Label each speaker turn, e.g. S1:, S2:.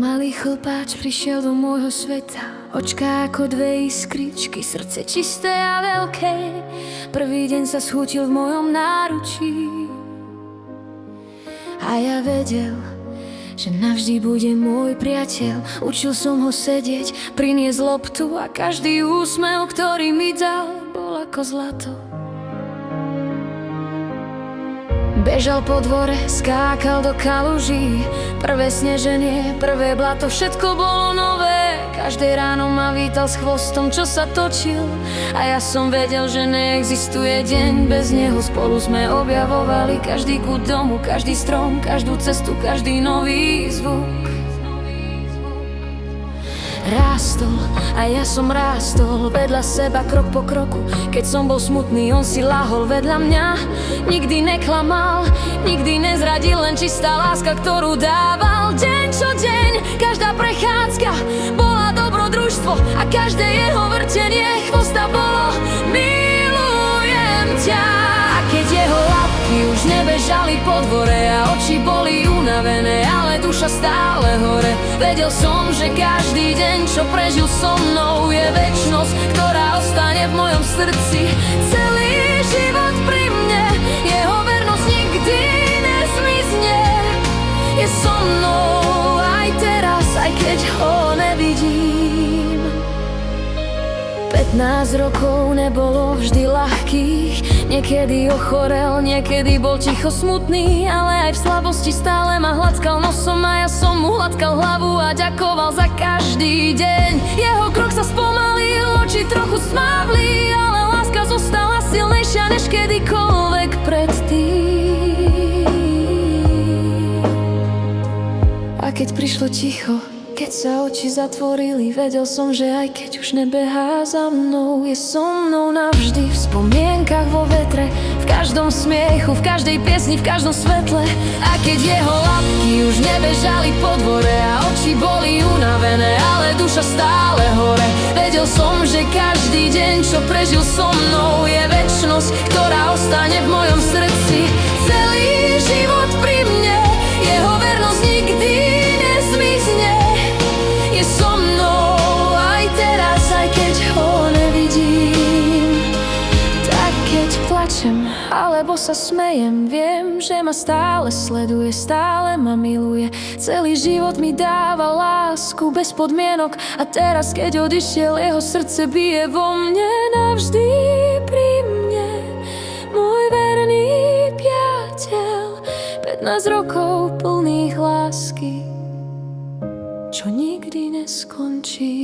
S1: Malý chlpáč prišiel do môjho sveta, očká ako dve iskričky, srdce čisté a veľké. Prvý deň sa schútil v mojom náručí. A ja vedel, že navždy bude môj priateľ. Učil som ho sedieť, priniesť loptu a každý úsmev, ktorý mi dal, bol ako zlato. Bežal po dvore, skákal do kaluží, prvé sneženie, prvé blato, všetko bolo nové. Každé ráno ma vítal s chvostom, čo sa točil, a ja som vedel, že neexistuje deň bez neho. Spolu sme objavovali každý kút domu, každý strom, každú cestu, každý nový zvuk. Rástol a ja som rástol vedľa seba krok po kroku. Keď som bol smutný, on si lahol vedľa mňa. Nikdy neklamal, nikdy nezradil, len čistá láska, ktorú dával. Deň čo deň, každá prechádzka bola dobrodružstvo a každé jeho vrtenie chvosta bolo milujem ťa. A keď jeho labky už nebežali po dvore a oči boli unavené, ale duša stále hore, vedel som, že každý deň, čo prežil so mnou, je večnosť, ktorá ostane v mojom srdci celý život pri mne. Jeho vernosť nikdy nezmizne, je so mnou aj teraz, aj keď ho nevidím. 15 rokov nebolo vždy ľahkých, niekedy ochorel, niekedy bol ticho smutný, ale aj v slabosti stále ma hladkal nosom a ja som mu hladkal hlavu a ďakoval za každý deň. Jeho krok sa spomalil, oči trochu smávli, ale láska zostala silnejšia než kedykoľvek predtým. A keď prišlo ticho, keď sa oči zatvorili, vedel som, že aj keď už nebehá za mnou, je so mnou navždy. V spomienkach vo vetre, v každom smiechu, v každej piesni, v každom svetle. A keď jeho labky už nebežali po dvore a oči boli unavené, ale duša stále hore, vedel som, že každý deň, čo prežil so mnou, je večnosť, ktorá ostane v mojom srdci celý život pri mne. Jeho vernosť nikdy nezmizne, je so mnou aj teraz, aj keď ho nevidím. Tak keď plačem, alebo sa smejem, viem, že ma stále sleduje, stále ma miluje. Celý život mi dáva lásku bez podmienok a teraz, keď odišiel, jeho srdce bije vo mne navždy pri mne. Môj verný priateľ, 15 rokov plných lásky, čo nikdy neskončí.